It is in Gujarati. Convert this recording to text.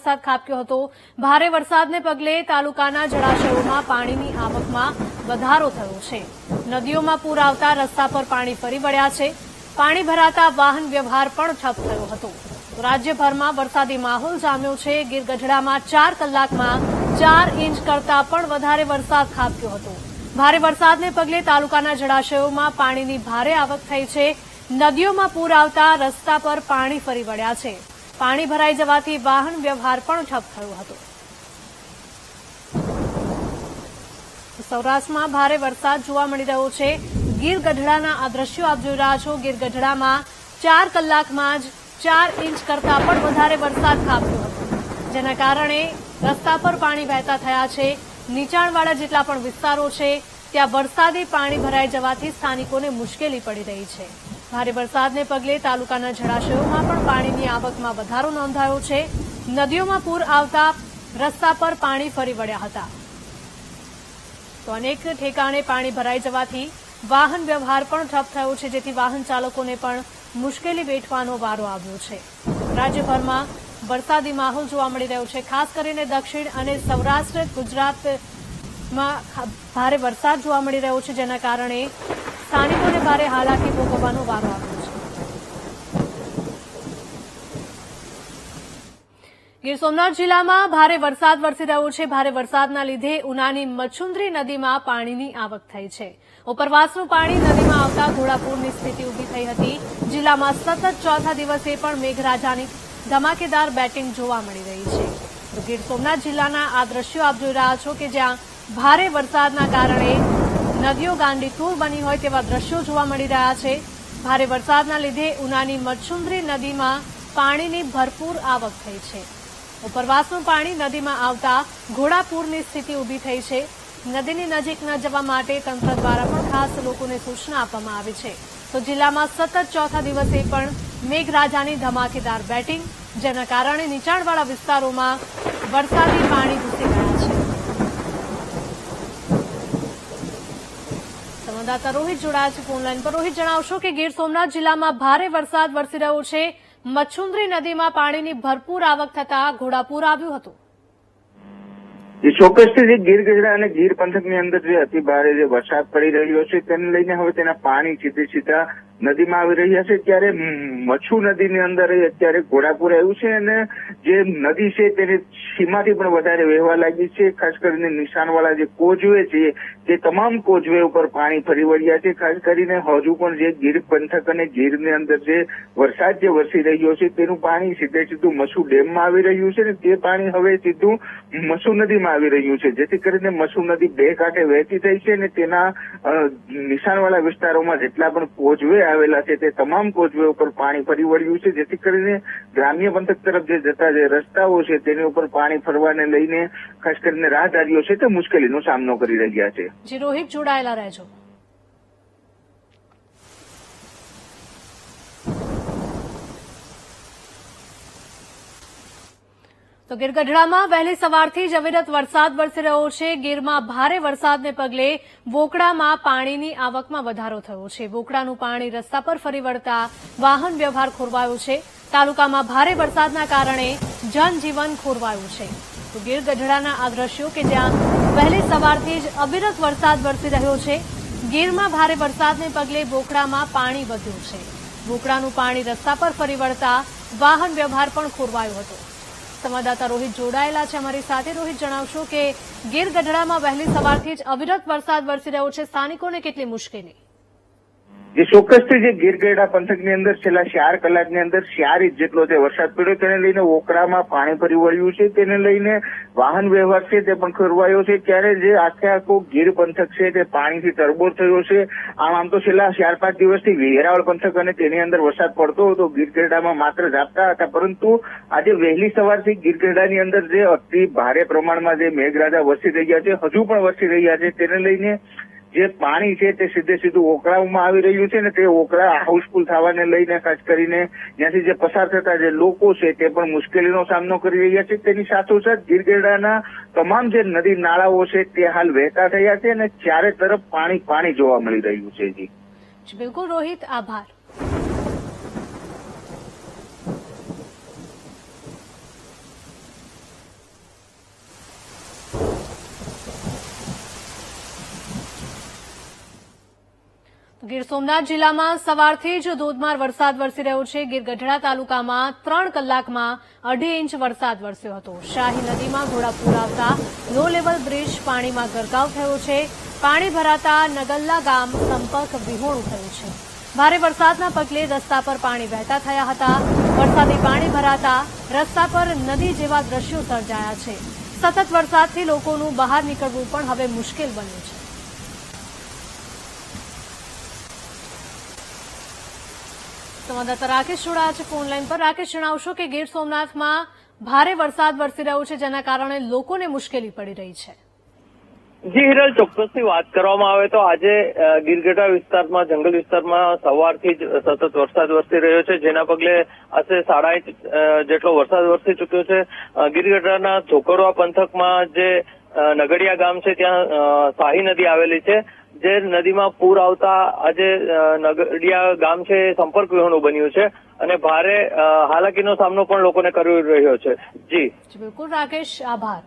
વરસાદ ખાબક્યો હતો। ભારે વરસાદને પગલે તાલુકાના જળાશયોમાં પાણીની આવકમાં વધારો થયો છે। નદીઓમાં પૂર આવતા રસ્તા પર પાણી ફરી વળ્યા છે। પાણી ભરાતા વાહન વ્યવહાર પણ ઠપ થયો હતો। રાજ્યભરમાં વરસાદી માહોલ જામ્યો છે। ગીર ગઢડામાં 4 કલાકમાં 4 ઇંચ કરતા પણ વધારે વરસાદ ખાબક્યો હતો। ભારે વરસાદને પગલે તાલુકાના જળાશયોમાં પાણીની ભારે આવક થઈ છે। નદીઓમાં પૂર આવતા રસ્તા પર પાણી ફરી વળ્યા છે। પાણી ભરાઈ જવાથી વાહન વ્યવહાર પણ ઠપ થયો હતો। સૌરાષ્ટ્રમાં ભારે વરસાદ જોવા મળી રહ્યો છે। ગીર ગઢડાના આ દ્રશ્યો આપ જોઈ રહ્યા છો। ગીર ગઢડામાં 4 કલાકમાં જ 4 ઇંચ કરતા પણ વધારે વરસાદ ખાબક્યો હતો, જેના કારણે રસ્તા પર પાણી વહેતા થયા છે। નીચાણવાળા જેટલા પણ વિસ્તારો છે ત્યાં વરસાદી પાણી ભરાઈ જવાથી સ્થાનિકોને મુશ્કેલી પડી રહી છે। ભારે વરસાદને પગલે તાલુકાના જળાશયોમાં પણ પાણીની આવકમાં વધારો નોંધાયો છે। નદીઓમાં પૂર આવતા રસ્તા પર પાણી ફરી વળ્યા હતા, તો અનેક ઠેકાણે પાણી ભરાઈ જવાથી વાહન વ્યવહાર પણ ઠપ થયો છે, જેથી વાહન ચાલકોને પણ મુશ્કેલી વેઠવાનો વારો આવ્યો છે। રાજ્યભરમાં વરસાદી માહોલ જોવા મળી રહ્યો છે। ખાસ કરીને દક્ષિણ અને સૌરાષ્ટ્ર ગુજરાતમાં ભારે વરસાદ જોવા મળી રહ્યો છે, જેના કારણે સ્થાનિકોને ભારે હાલાકી ભોગવવાનો વારો આવ્યો છે। ગીર સોમનાથ જિલ્લામાં ભારે વરસાદ વરસી રહ્યો છે। ભારે વરસાદના લીધે ઉનાની મચ્છુંદરી નદીમાં પાણીની આવક થઈ છે। ઉપરવાસનું પાણી નદીમાં આવતા ઘોડાપૂરની સ્થિતિ ઉભી થઈ હતી। જિલ્લામાં સતત ચોથા દિવસે પણ મેઘરાજાની ધમાકેદાર બેટિંગ જોવા મળી રહી છે। તો ગીર સોમનાથ જિલ્લાના આ દ્રશ્યો આપ જોઈ રહ્યા છો કે જ્યાં ભારે વરસાદના કારણે નદીઓ ગાંડીતુર બની હોય તેવા દ્રશ્યો જોવા મળી રહ્યા છે। ભારે વરસાદના લીધે ઉનાની મચ્છુંદરી નદીમાં પાણીની ભરપૂર આવક થઈ છે। ઉપરવાસનું પાણી નદીમાં આવતા ઘોડાપૂરની સ્થિતિ ઉભી થઈ છે। નદીની નજીક ન જવા માટે તંત્ર દ્વારા પણ ખાસ લોકોને સૂચના આપવામાં આવી છે। તો જિલ્લામાં સતત ચોથા દિવસે પણ મેઘરાજાની ધમાકેદાર બેટિંગ, જેના કારણે નીચાણવાળા વિસ્તારોમાં વરસાદી પાણી ઘૂસી ગયા છે। સંવાદદાતા રોહિત જોડાયા છે ફોનલાઈન પર। રોહિત, જણાવશો કે ગીર સોમનાથ જિલ્લામાં ભારે વરસાદ વરસી રહ્યો છે। મચ્છુંદરી નદીમાં પાણીની ભરપૂર આવક થતા ઘોડાપૂર આવ્યું હતું। ચોક્કસથી જે ગીર ગઢડા અને ગીર પંથકની અંદર જે અતિ ભારે જે વરસાદ પડી રહ્યો છે તેને લઈને હવે તેના પાણી સીધા નદીમાં આવી રહ્યા છે। ત્યારે મચ્છુ નદીની અંદર અત્યારે ઘોડાપૂર આવ્યું છે અને જે નદી છે તેની સીમાથી પણ વધારે વહેવા લાગી છે। ખાસ કરીને નિશાનવાળા જે કોઝવે છે તે તમામ કોઝવે ઉપર પાણી ફરી વળ્યા છે। ખાસ કરીને હજુ પણ જે ગીર પંથક અને ગીરની અંદર જે વરસાદ જે વરસી રહ્યો છે તેનું પાણી સીધું મચ્છુ ડેમમાં આવી રહ્યું છે ને તે પાણી હવે સીધું મચ્છુ નદીમાં આવી રહ્યું છે, જેથી કરીને મચ્છુ નદી બે કાંઠે વહેતી થઈ છે અને તેના નિશાનવાળા વિસ્તારોમાં જેટલા પણ કોઝવે આવેલા છે તે તમામ કોઝવે ઉપર પાણી ફરી વળ્યું છે, જેથી કરીને ગ્રામ્ય પંથક તરફ જે જતા જે રસ્તાઓ છે તેની ઉપર પાણી ફરવાને લઈને ખાસ કરીને રાહદારીઓ છે તે મુશ્કેલીનો સામનો કરી રહ્યા છે। જી રોહિત, જોડાયેલા રહેજો। તો ગીર ગઢડામાં વહેલી સવારથી જ અવિરત વરસાદ વરસી રહ્યો છે। ગીરમાં ભારે વરસાદને પગલે બોકડામાં પાણીની આવકમાં વધારો થયો છે। બોકડાનું પાણી રસ્તા પર ફરી વળતા વાહન વ્યવહાર ખોરવાયો છે। તાલુકામાં ભારે વરસાદના કારણે જનજીવન ખોરવાયું છે। તો ગીર ગઢડાના આ દ્રશ્યો કે જ્યાં વહેલી સવારથી જ અવિરત વરસાદ વરસી રહ્યો છે। ગીરમાં ભારે વરસાદને પગલે બોકડામાં પાણી વધ્યું છે। બોકડાનું પાણી રસ્તા પર ફરી વળતા વાહન વ્યવહાર પણ ખોરવાયો હતો। સંવાદદાતા રોહિત જોડાયેલા છે અમારી સાથે। રોહિત, જણાવશો કે ગીર ગઢડામાં વહેલી સવારથી જ અવિરત વરસાદ વરસી રહ્યો છે, સ્થાનિકોને કેટલી મુશ્કેલી? જે ચોક્કસથી જે ગીર ગઢડા પંથકની અંદર છેલ્લા 4 કલાકની અંદર 4 ઇંચ જેટલો જે વરસાદ પડ્યો તેને લઈને ઓકરામાં પાણી ફરી વળ્યું છે। તેને લઈને વાહન વ્યવહાર છે તે પણ ખોરવાયો છે। ત્યારે જે આખો ગીર પંથક છે તે પાણીથી તરબોળ થયો છે। આમ તો છેલ્લા 4-5 દિવસથી વેરાવળ પંથક અને તેની અંદર વરસાદ પડતો હતો। ગીર ગઢડામાં માત્ર ઝાપટા હતા, પરંતુ આજે વહેલી સવારથી ગીર ગઢડાની અંદર જે અતિ ભારે પ્રમાણમાં જે મેઘરાજા વરસી રહ્યા છે, હજુ પણ વરસી રહ્યા છે, તેને લઈને જે પાણી છે તે સીધું ઓકળામાં આવી રહ્યું છે ને તે ઓકળા હાઉસફુલ થવાને લઈને ખાસ કરીને ત્યાંથી જે પસાર થતા જે લોકો છે તે પણ મુશ્કેલીનો સામનો કરી રહ્યા છે। તેની સાથોસાથ ગીર ગઢડાના તમામ જે નદી નાળાઓ છે તે હાલ વહેતા થયા છે અને ચારે તરફ પાણી જોવા મળી રહ્યું છે। જી બિલકુલ રોહિત, આભાર। ગીર સોમનાથ જિલ્લામાં સવારથી જ ધોધમાર વરસાદ વરસી રહ્યો છે. ગીર ગઢડા તાલુકામાં 3 કલાકમાં 2.5 ઇંચ વરસાદ વરસ્યો હતો. શાહી નદીમાં ઘોડાપૂર આવતા લો લેવલ બ્રિજ પાણીમાં ગરકાવ થયો છે. પાણી ભરાતા નગલ્લા ગામ સંપર્ક વિહોણું થયું છે. ભારે વરસાદના પગલે રસ્તા પર પાણી વહેતા થયા હતા. વરસાદી પાણી ભરાતા રસ્તા પર નદી જેવા દ્રશ્યો સર્જાયા છે. સતત વરસાદથી લોકોનું બહાર નીકળવું પણ હવે મુશ્કેલ બન્યું છે. સંવાદદાતા રાકેશ જોડાયા છે ફોન લાઈન પર. રાકેશ, જણાવશો કે ગીર સોમનાથમાં ભારે વરસાદ વરસી રહ્યો છે, જેના કારણે લોકોને મુશ્કેલી પડી રહી છે. જી હિરલ, ચોક્કસથી વાત કરવામાં આવે તો આજે ગીરગઢડા વિસ્તારમાં, જંગલ વિસ્તારમાં સવારથી જ સતત વરસાદ વરસી રહ્યો છે, જેના પગલે આશરે 6.5 ઇંચ જેટલો વરસાદ વરસી ચૂક્યો છે. ગીરગઢડાના ધોકડવા પંથકમાં જે નગડિયા ગામ છે ત્યાં શાહી નદી આવેલી છે, જે નદીમાં પૂર આવતા આજે નગડિયા ગામ છે એ સંપર્ક વિહોણું બન્યું છે અને ભારે હાલાકીનો સામનો પણ લોકોને કરી રહ્યો છે. જી બિલકુલ રાકેશ, આભાર.